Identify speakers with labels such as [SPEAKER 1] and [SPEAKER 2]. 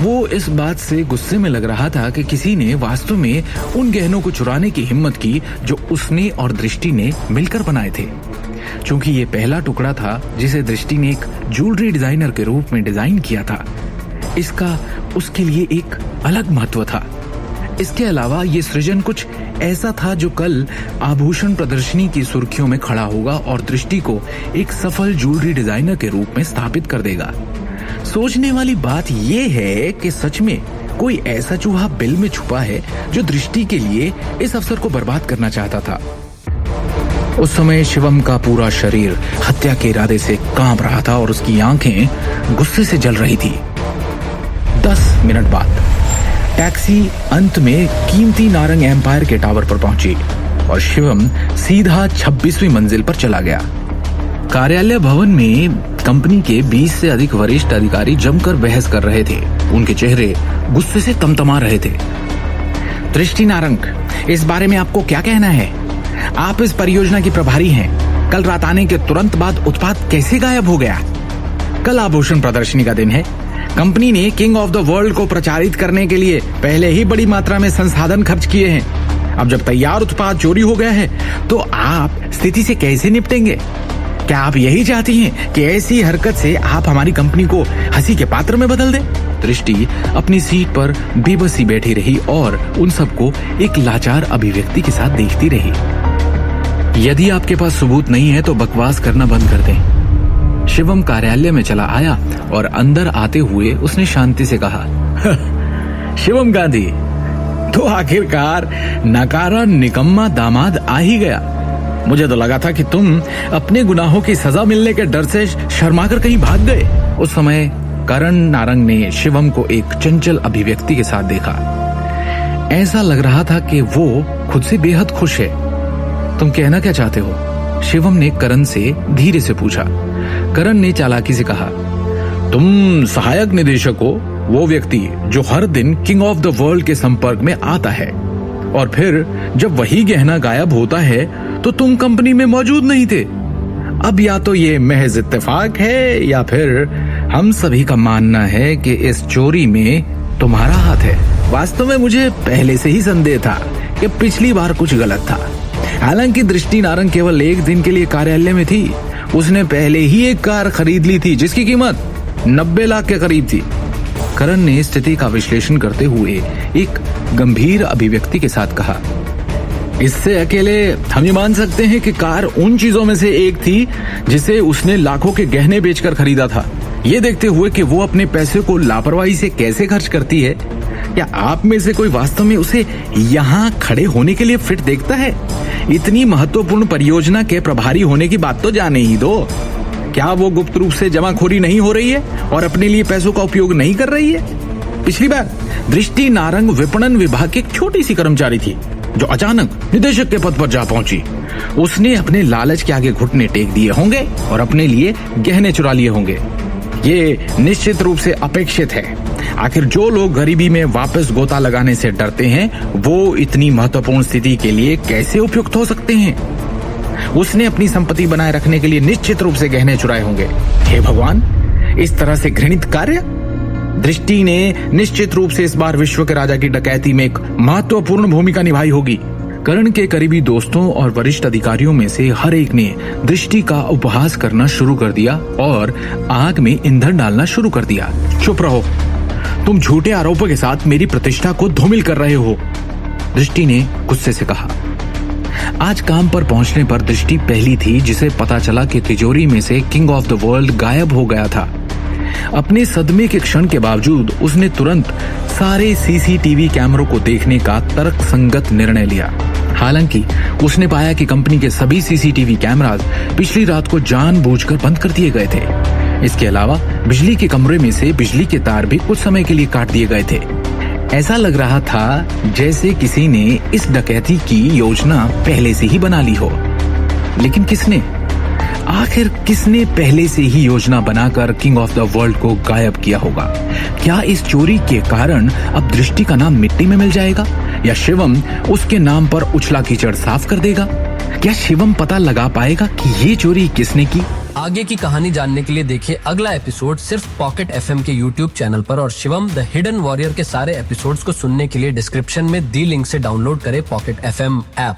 [SPEAKER 1] वो इस बात से गुस्से में लग रहा था कि किसी ने वास्तव में उन गहनों को चुराने की हिम्मत की जो उसने और दृष्टि ने मिलकर बनाए थे। क्योंकि ये पहला टुकड़ा था जिसे दृष्टि ने एक ज्वेलरी डिजाइनर के रूप में डिजाइन किया था, इसका उसके लिए एक अलग महत्व था। इसके अलावा ये सृजन कुछ ऐसा था जो कल आभूषण प्रदर्शनी की सुर्खियों में खड़ा होगा और दृष्टि को एक सफल ज्वेलरी डिजाइनर के रूप में स्थापित कर देगा। सोचने वाली बात यह है कि सच में कोई ऐसा चूहा बिल में छुपा है जो दृष्टि के लिए इस अवसर को बर्बाद करना चाहता था। उस समय शिवम का पूरा शरीर हत्या के इरादे से कांप रहा था और उसकी आंखें गुस्से से जल रही थी। 10 मिनट बाद टैक्सी अंत में कीमती नारंग एम्पायर के टावर पर पहुंची और शिवम सीधा 26वीं मंजिल पर चला गया। कार्यालय भवन में कंपनी के 20 से अधिक वरिष्ठ अधिकारी जमकर बहस कर रहे थे। उनके चेहरे गुस्से से तमतमा रहे थे। दृष्टि नारंग, इस बारे में आपको क्या कहना है? आप इस परियोजना की प्रभारी हैं। कल रात आने के तुरंत बाद उत्पाद कैसे गायब हो गया? कल आभूषण प्रदर्शनी का दिन है। कंपनी ने किंग ऑफ द वर्ल्ड को प्रचारित करने के लिए पहले ही बड़ी मात्रा में संसाधन खर्च किए हैं। अब जब तैयार उत्पाद चोरी हो गया है तो आप स्थिति से कैसे निपटेंगे? क्या आप यही चाहती हैं कि ऐसी हरकत से आप हमारी कंपनी को हंसी के पात्र में बदल दें? दृष्टि अपनी सीट पर बेबसी बैठी रही और उन सबको एक लाचार अभिव्यक्ति के साथ देखती रही। यदि आपके पास सबूत नहीं है तो बकवास करना बंद कर दें। शिवम कार्यालय में चला आया और अंदर आते हुए उसने शांति से कहा, शिवम गांधी, तो आखिरकार नकारा निकम्मा दामाद आ ही गया। मुझे तो लगा था कि तुम अपने गुनाहों की सजा मिलने के डर से शर्माकर कहीं भाग गए। उस समय करण नारंग ने शिवम को एक चंचल अभिव्यक्ति के साथ देखा। ऐसा लग रहा था कि वो खुद से बेहद खुश है। तुम कहना क्या चाहते हो? शिवम ने करण से धीरे से पूछा। करण ने चालाकी से कहा, तुम सहायक निदेशक हो, वो व्यक्ति जो हर दिन किंग ऑफ द वर्ल्ड के संपर्क में आता है, और फिर जब वही गहना गायब होता है तो तुम कंपनी में मौजूद नहीं थे। अब या तो ये महज इत्तेफाक है या फिर हम सभी का मानना है कि इस चोरी में तुम्हारा हाथ है। वास्तव में मुझे पहले से ही संदेह था कि पिछली बार कुछ गलत था। हालांकि दृष्टि नारंग केवल एक दिन के लिए कार्यालय में थी। उसने पहले ही एक कार खरीद ली थी जिसकी कीमत 90 लाख के करीब थी। करण ने स्थिति का विश्लेषण करते हुए एक गंभीर अभिव्यक्ति के साथ कहा, इससे अकेले हम ये मान सकते हैं कि कार उन चीजों में से एक थी जिसे उसने लाखों के गहने बेचकर खरीदा था। ये देखते हुए कि वो अपने पैसे को लापरवाही से कैसे खर्च करती है, क्या आप में से कोई वास्तव में उसे यहाँ खड़े होने के लिए फिट देखता है? इतनी महत्वपूर्ण परियोजना के प्रभारी होने की बात तो जाने ही दो। क्या वो गुप्त रूप से जमाखोरी नहीं हो रही है और अपने लिए पैसों का उपयोग नहीं कर रही है? पिछली बार दृष्टि नारंग विपणन विभाग की एक छोटी सी कर्मचारी थी जो अचानक निदेशक के पद पर जा पहुंची। उसने अपने लालच के आगे घुटने टेक दिए होंगे और अपने लिए गहने चुरा लिए होंगे। ये निश्चित रूप से अपेक्षित है। आखिर जो लोग गरीबी में वापस गोता लगाने से डरते हैं वो इतनी महत्वपूर्ण स्थिति के लिए कैसे उपयुक्त हो सकते हैं? उसने अपनी संपत्ति बनाए रखने के लिए निश्चित रूप से गहने चुराए होंगे। हे भगवान, इस तरह से घृणित कार्य! दृष्टि ने निश्चित रूप से इस बार विश्व के राजा की डकैती में एक महत्वपूर्ण भूमिका निभाई होगी। करण के करीबी दोस्तों और वरिष्ठ अधिकारियों में से हर एक ने दृष्टि का उपहास करना शुरू कर दिया और आग में ईंधन डालना शुरू कर दिया। चुप रहो, तुम झूठे आरोपों के साथ मेरी प्रतिष्ठा को धूमिल कर रहे हो, दृष्टि ने गुस्से से कहा। आज काम पर पहुंचने पर दृष्टि पहली थी जिसे पता चला कि तिजोरी में से किंग ऑफ द वर्ल्ड गायब हो गया था। अपने सदमे के क्षण के बावजूद उसने तुरंत सारे सीसीटीवी कैमरों को देखने का तर्कसंगत निर्णय लिया। हालांकि उसने पाया कि कंपनी के सभी सीसीटीवी कैमरास पिछली रात को जानबूझकर बंद कर दिए गए थे। इसके अलावा बिजली के कमरे में से बिजली के तार भी कुछ समय के लिए काट दिए गए थे। ऐसा लग रहा था जैसे किसी ने इस डकैती की योजना पहले से ही बना ली हो। लेकिन किसने? आखिर किसने पहले से ही योजना बनाकर किंग ऑफ द वर्ल्ड को गायब किया होगा? क्या इस चोरी के कारण अब दृष्टि का नाम मिट्टी में मिल जाएगा या शिवम उसके नाम पर उछला कीचड़ साफ कर देगा? क्या शिवम पता लगा पाएगा कि ये चोरी किसने की?
[SPEAKER 2] आगे की कहानी जानने के लिए देखिए अगला एपिसोड सिर्फ पॉकेट एफएम के YouTube चैनल पर और शिवम द हिडन वॉरियर के सारे एपिसोड्स को सुनने के लिए डिस्क्रिप्शन में दी लिंक से डाउनलोड करें पॉकेट एफएम ऐप।